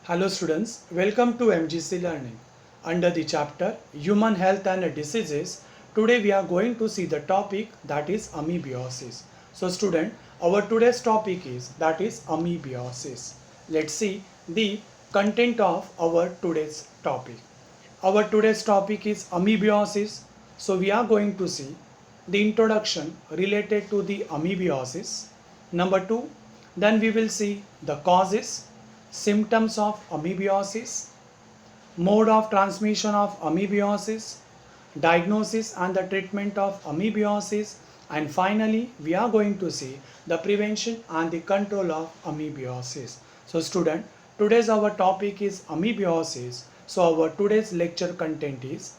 Hello students, welcome to MGC Learning. Under the chapter Human Health and Diseases, today we are going to see the topic that is amoebiosis. So student, our today's topic is amoebiosis. Let's see the content of our today's topic. Our today's topic is amoebiosis. So we are going to see the introduction related to the amoebiosis. Number 2, then we will see the causes, symptoms of amoebiosis, mode of transmission of amoebiosis, diagnosis and the treatment of amoebiosis, and finally we are going to see the prevention and the control of amoebiosis. So student, today's our topic is amoebiosis. So our today's lecture content is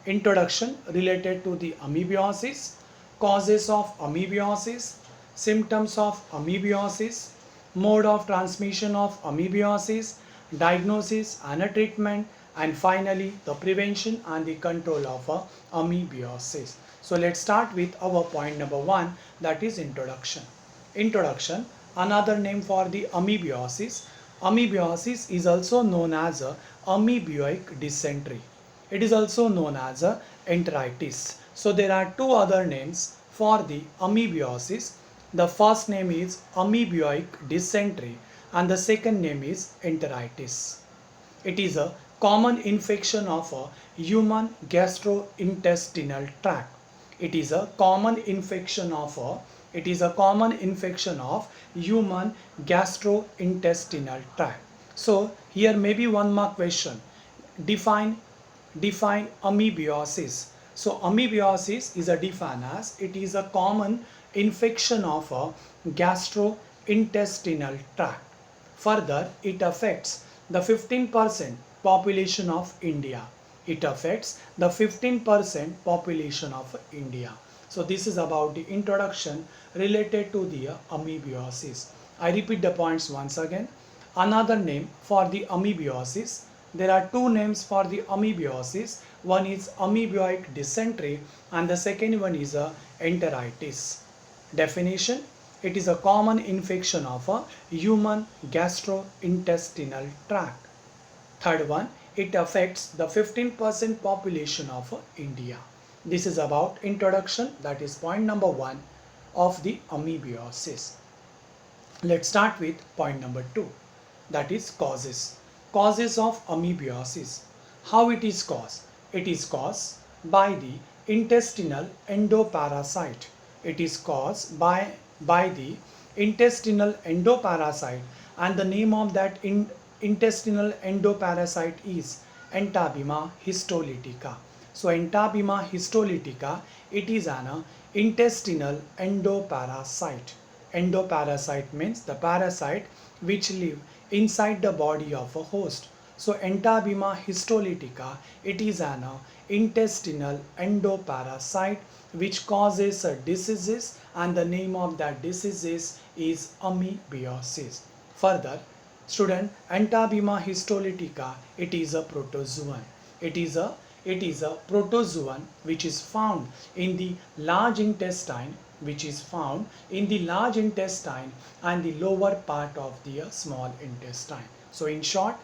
introduction related to the amoebiosis, causes of amoebiosis, symptoms of amoebiosis, mode of transmission of amoebiosis, diagnosis and a treatment, and finally the prevention and the control of amoebiosis. So let's start with our point number 1, that is introduction. Introduction, another name for the amoebiosis. Amoebiosis is also known as amoeboic dysentery. It is also known as enteritis. So there are two other names for the amoebiosis. The first name is amoeboic dysentery and the second name is enteritis. It is a common infection of a human gastrointestinal tract. It is a common infection of human gastrointestinal tract. So here maybe one more question. Define amoebiosis. So amoebiosis is a defined as it is a common infection of a gastrointestinal tract. Further, it affects the 15% population of India. It affects the 15% population of India. So this is about the introduction related to the amoebiosis. I repeat the points once again. Another name for the amoebiosis. There are two names for the amoebiosis. One is amoeboic dysentery and the second one is enteritis. Definition: it is a common infection of a human gastrointestinal tract. Third one, it affects the 15% population of India. This is about introduction, that is point number 1 of the amoebiosis. Let's start with point number 2, that is causes. Causes of amoebiosis. How it is caused? It is caused by the intestinal endoparasite. It is caused by the intestinal endoparasite, and the name of that intestinal endoparasite is Entabima histolytica. So Entabima histolytica, it is an intestinal endoparasite. Endoparasite means the parasite which live inside the body of a host. So Entabima histolytica, it is an intestinal endoparasite which causes diseases, and the name of that diseases is amoebiosis. Further, student, Entabima histolytica, it is a protozoan. It is a protozoan which is found in the large intestine, and the lower part of the small intestine. So in short,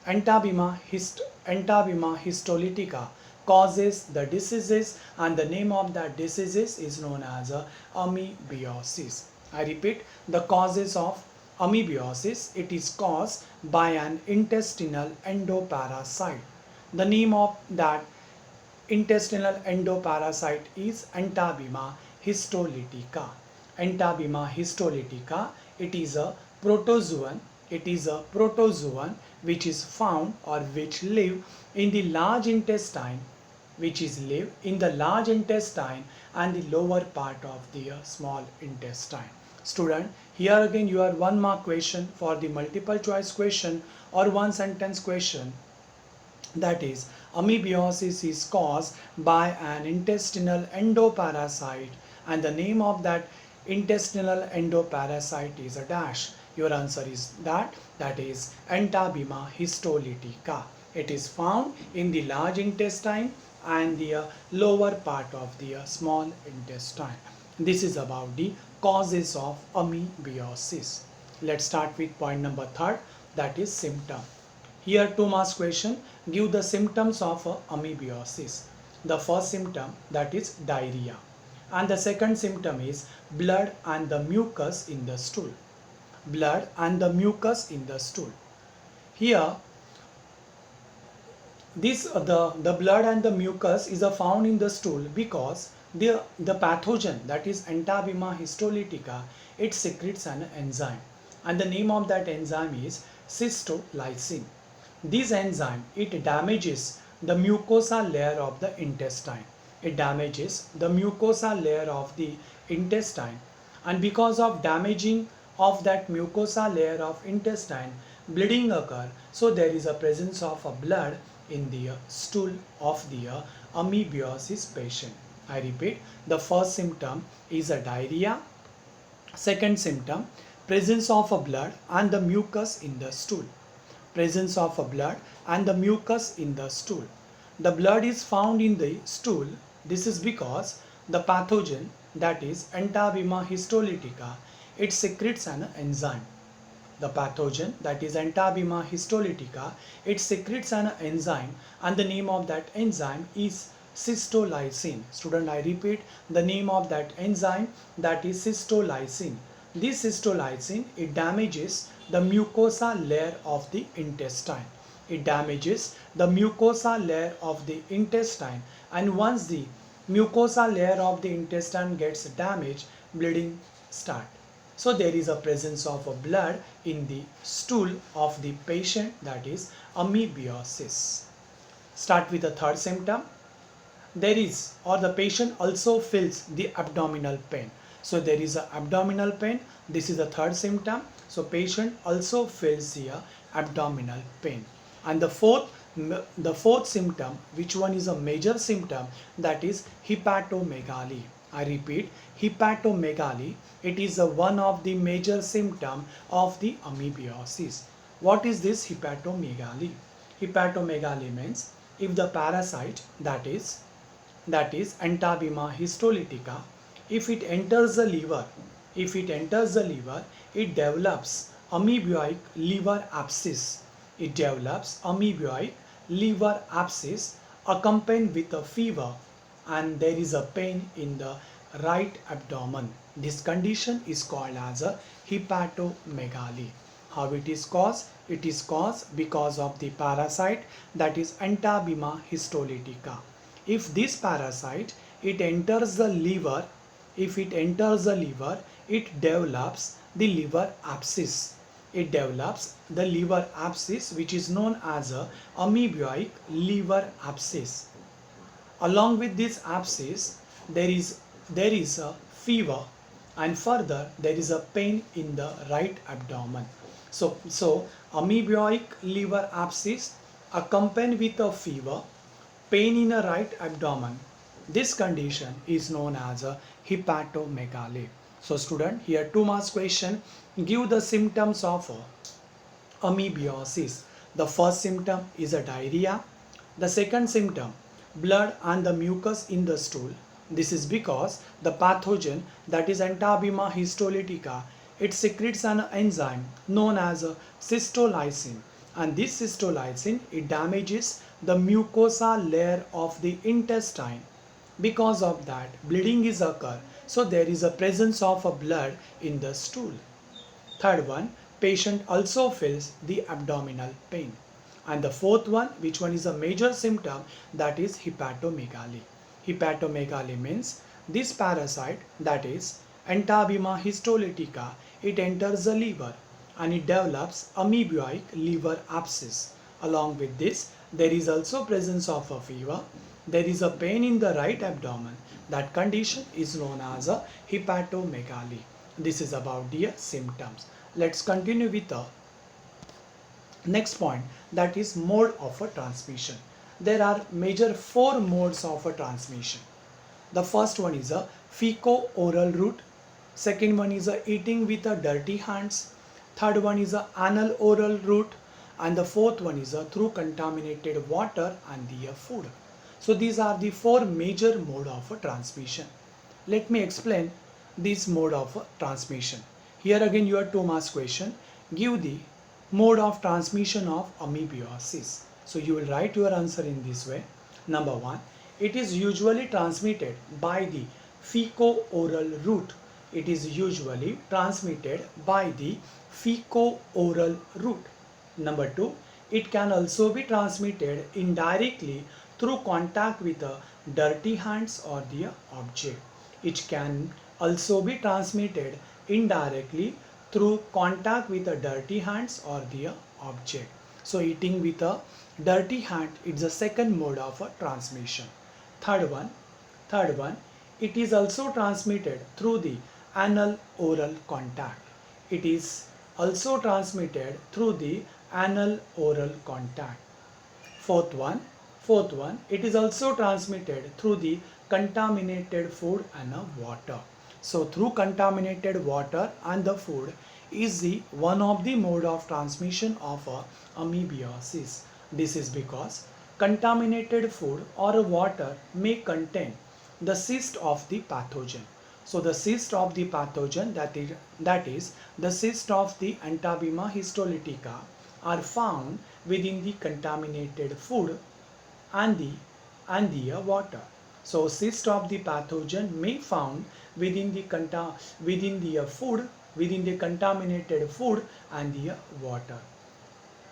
Entabima histolytica causes the diseases, and the name of that diseases is known as amoebiosis. I repeat, the causes of amoebiosis, it is caused by an intestinal endoparasite. The name of that intestinal endoparasite is Entabima histolytica. Entabima histolytica, it is a protozoan. It is a protozoan which is found or which live in the large intestine, and the lower part of the small intestine. Student, here again you are one mark question for the multiple choice question or one sentence question. That is, amoebiosis is caused by an intestinal endoparasite, and the name of that intestinal endoparasite is a dash. Your answer is that is Entabima histolytica. It is found in the large intestine and the lower part of the small intestine. This is about the causes of amoebiosis. Let's start with point number 3, that is symptom. Here 2 marks question. Give the symptoms of amoebiasis. The first symptom, that is diarrhea, and the second symptom is blood and the mucus in the stool. Blood and the mucus in the stool. Here the blood and the mucus is found in the stool because the pathogen, that is Entabyma histolytica, it secretes an enzyme, and the name of that enzyme is cystolysin. This enzyme, it damages the mucosa layer of the intestine. It damages the mucosa layer of the intestine, and because of damaging of that mucosa layer of intestine, bleeding occur. So there is a presence of a blood in the stool of the amoebiasis patient. I repeat, the first symptom is a diarrhea. Second symptom, presence of a blood and the mucus in the stool. Presence of a blood and the mucus in the stool. The blood is found in the stool. This is because the pathogen, that is Entabyma histolytica, it secretes an enzyme. The pathogen, that is Entabyma histolytica, it secretes an enzyme, and the name of that enzyme is cystolysin. Student, I repeat, the name of that enzyme, that is cystolysin. This cystolysin, it damages the mucosa layer of the intestine. It damages the mucosa layer of the intestine, and once the mucosa layer of the intestine gets damaged, bleeding starts. So there is a presence of a blood in the stool of the patient, that is amoebiasis. Start with the third symptom. There is, or the patient also feels the abdominal pain. So there is a abdominal pain. This is the third symptom. So patient also feels the abdominal pain. And the fourth symptom, which one is a major symptom, that is hepatomegaly. I repeat, hepatomegaly. It is one of the major symptom of the amoebiasis. What is this hepatomegaly? Hepatomegaly means if the parasite, that is Entabyma histolytica, if it enters the liver, it develops amoeboic liver abscess. It develops amoeboic liver abscess accompanied with a fever, and there is a pain in the right abdomen. This condition is called as a hepatomegaly. How it is caused? It is caused because of the parasite, that is Entabyma histolytica. If this parasite, it enters the liver, it develops the liver abscess. It develops the liver abscess, which is known as a amoeboic liver abscess. Along with this abscess, there is a fever, and further there is a pain in the right abdomen. So amoeboic liver abscess accompanied with a fever, pain in a right abdomen. This condition is known as a hepatomegaly. So student, here 2 marks question. Give the symptoms of amoebiasis. The first symptom is a diarrhea. The second symptom, blood and the mucus in the stool. This is because the pathogen, that is Entabyma histolytica, it secretes an enzyme known as cystolysin, and this cystolysin, it damages the mucosa layer of the intestine. Because of that, bleeding is occur. So there is a presence of a blood in the stool. Third one, patient also feels the abdominal pain. And the fourth one, which one is a major symptom, that is hepatomegaly. Hepatomegaly means this parasite, that is Entabyma histolytica, it enters the liver and it develops amoeboic liver abscess. Along with this, there is also presence of a fever. There is a pain in the right abdomen. That condition is known as a hepatomegaly. This is about the symptoms. Let's continue with the next point, that is mode of a transmission. There are major 4 modes of a transmission. The first one is a feco-oral route. Second one is a eating with a dirty hands. Third one is a anal-oral route. And the fourth one is a through contaminated water and the food. So these are the 4 major mode of a transmission. Let me explain this mode of a transmission. Here again your 2 marks question. Give the mode of transmission of amoebiosis. So you will write your answer in this way. Number 1, it is usually transmitted by the feco-oral route. It is usually transmitted by the feco-oral route. Number 2, it can also be transmitted indirectly through contact with the dirty hands or the object. It can also be transmitted indirectly through contact with the dirty hands or the object. So eating with a dirty hand is the second mode of transmission. Third one, it is also transmitted through the anal oral contact. It is also transmitted through the anal oral contact. Fourth one, it is also transmitted through the contaminated food and water. So through contaminated water and the food is the one of the mode of transmission of amoebiosis. This is because contaminated food or water may contain the cyst of the pathogen. So the cyst of the pathogen, that is the cyst of the Entabbima histolytica, are found within the contaminated food and the water. So cyst of the pathogen may found within the food, within the contaminated food and the water.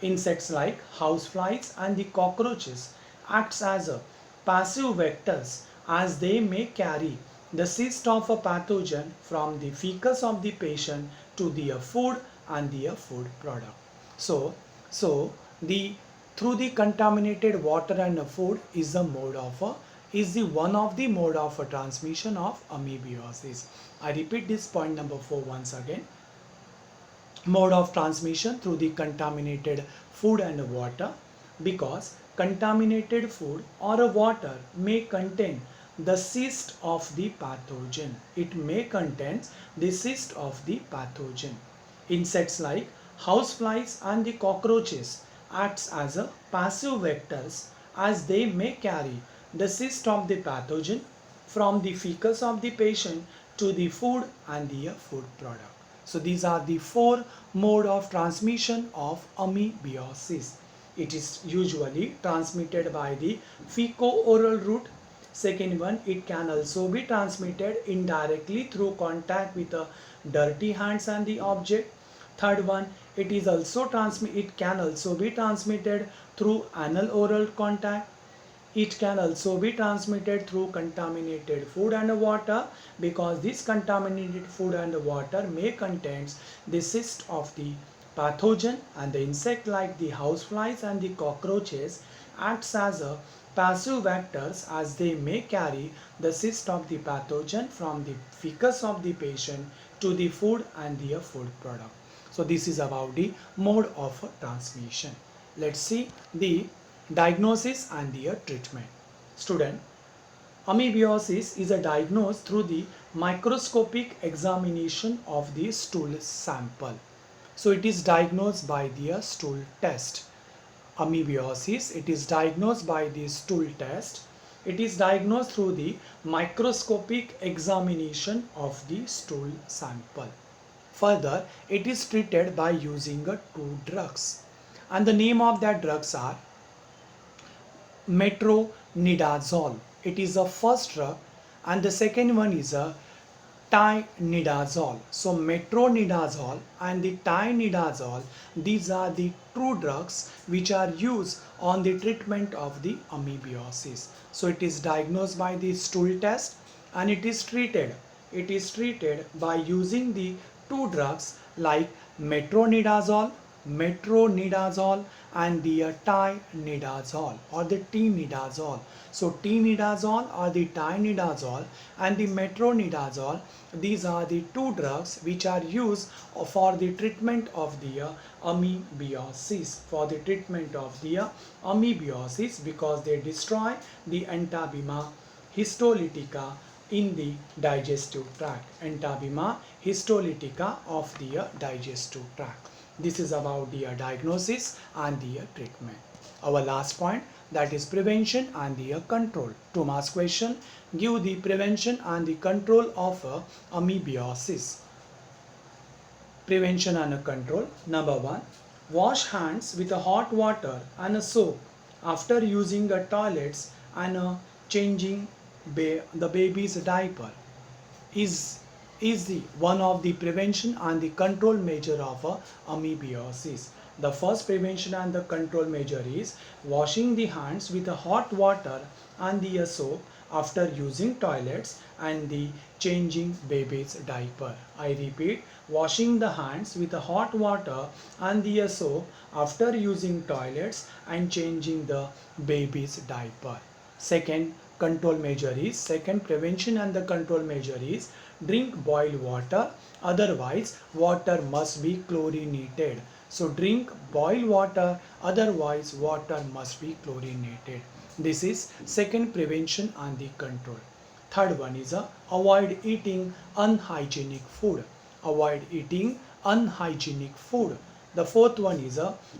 Insects like houseflies and the cockroaches acts as a passive vectors, as they may carry the cyst of a pathogen from the fecus of the patient to the food and the food product. So the through the contaminated water and food is the one of the mode of transmission of amoebiosis. I repeat this point number 4 once again. Mode of transmission through the contaminated food and water, because contaminated food or water may contain the cyst of the pathogen. It may contain the cyst of the pathogen. Insects like houseflies and the cockroaches acts as a passive vectors, as they may carry the cyst of the pathogen from the fecus of the patient to the food and the food product. So these are the 4 mode of transmission of amoebiosis. It is usually transmitted by the feco-oral route. Second one, it can also be transmitted indirectly through contact with the dirty hands and the object. Third one, it can also be transmitted through anal oral contact. It can also be transmitted through contaminated food and water, because this contaminated food and water may contain the cyst of the pathogen, and the insect like the houseflies and the cockroaches acts as a passive vectors, as they may carry the cyst of the pathogen from the fecus of the patient to the food and the food product. So this is about the mode of transmission. Let's see the diagnosis and the treatment. Student, amoebiosis is diagnosed through the microscopic examination of the stool sample. So it is diagnosed by the stool test. Amoebiosis, it is diagnosed by the stool test. It is diagnosed through the microscopic examination of the stool sample. Further, it is treated by using 2 drugs, and the name of that drugs are metronidazole. It is a first drug, and the second one is a tinidazole. So metronidazole and the tinidazole, these are the 2 drugs which are used on the treatment of the amoebiosis. So it is diagnosed by the stool test, and it is treated by using the 2 drugs like metronidazole and the tinidazole or the tinidazole. So tinidazole or the tinidazole and the metronidazole, these are the 2 drugs which are used for the treatment of the amoebiosis, because they destroy the Entabbima histolytica in the digestive tract. Entabbima histolytica of the digestive tract. This is about the diagnosis and the treatment. Our last point, that is prevention and the control. 2 marks question, give the prevention and the control of amoebiosis. Prevention and control. Number 1, Wash hands with a hot water and a soap after using the toilets and changing the baby's diaper is the one of the prevention and the control measure of amoebiasis. The first prevention and the control measure is washing the hands with a hot water and the soap after using toilets and the changing baby's diaper. I repeat, washing the hands with a hot water and the soap after using toilets and changing the baby's diaper. Second prevention and the control measure is drink boiled water, otherwise water must be chlorinated. So drink boiled water, otherwise water must be chlorinated. This is second prevention and the control. Third one is avoid eating unhygienic food. Avoid eating unhygienic food. The fourth one is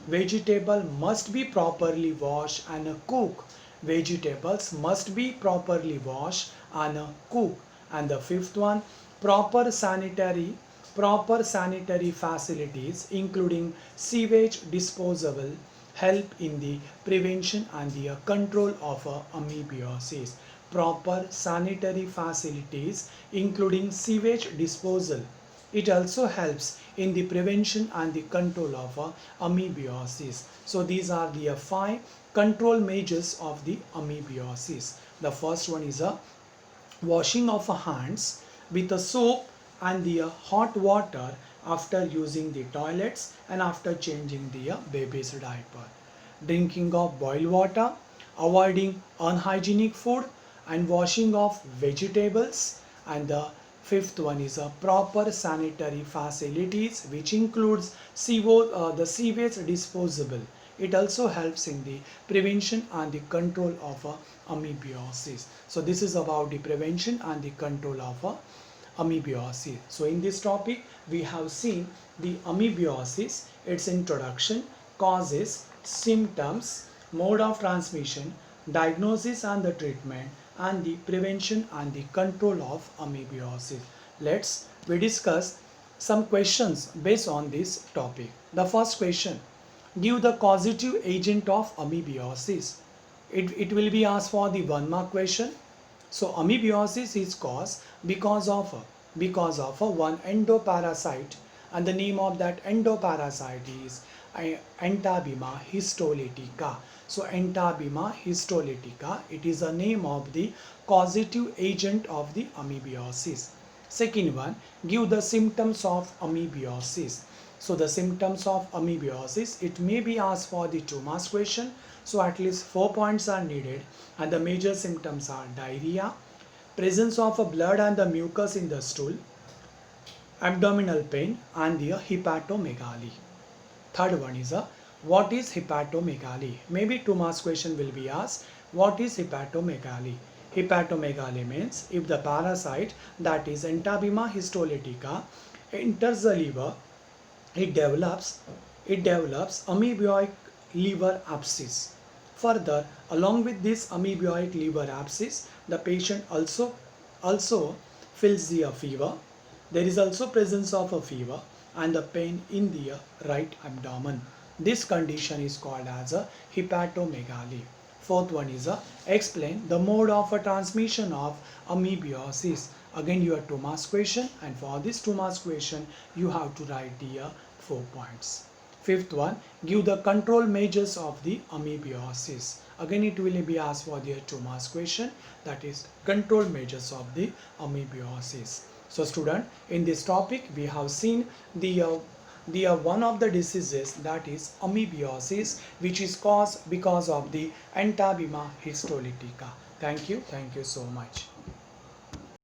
vegetable must be properly washed and cooked. Vegetables must be properly washed and cooked. And the fifth one, proper sanitary facilities including sewage disposal help in the prevention and the control of amoebiasis. Proper sanitary facilities including sewage disposal, it also helps in the prevention and the control of amoebiasis. So these are the 5 control measures of the amoebiasis. The first one is washing of hands with a soap and the hot water after using the toilets and after changing the baby's diaper. Drinking of boiled water, avoiding unhygienic food and washing of vegetables. And the fifth one is a proper sanitary facilities, which includes the sewage disposable. It also helps in the prevention and the control of amoebiasis. So this is about the prevention and the control of amoebiasis. So in this topic we have seen the amoebiasis, its introduction, causes, symptoms, mode of transmission, diagnosis and the treatment, and the prevention and the control of amoebiasis. We discuss some questions based on this topic. The first question, give the causative agent of amoebiasis. It will be asked for the 1 mark question. So amoebiasis is caused because of one endoparasite, and the name of that endoparasite is Entabima histolytica. So Entabima histolytica, it is the name of the causative agent of the amoebiasis. Second one, give the symptoms of amoebiasis. So the symptoms of amoebiasis, it may be asked for the 2 marks question. So at least 4 points are needed, and the major symptoms are diarrhea, presence of blood and the mucus in the stool, abdominal pain, and the hepatomegaly. Third one is what is hepatomegaly? Maybe 2 marks question will be asked. What is hepatomegaly? Hepatomegaly means if the parasite, that is Entabima histolytica, enters the liver, it develops amoeboid liver abscess. Further, along with this amoeboid liver abscess, the patient also feels the fever. There is also presence of a fever and the pain in the right abdomen. This condition is called as a hepatomegaly. Fourth one is explain the mode of a transmission of amoebiasis. Again, your 2 marks question, and for this 2 marks question you have to write the 4 points. Fifth one, give the control measures of the amoebiasis. Again, it will be asked for the 2 marks question, that is control measures of the amoebiasis. So student, in this topic we have seen the one of the diseases, that is amoebiasis, which is caused because of the Entabima histolytica. Thank you so much.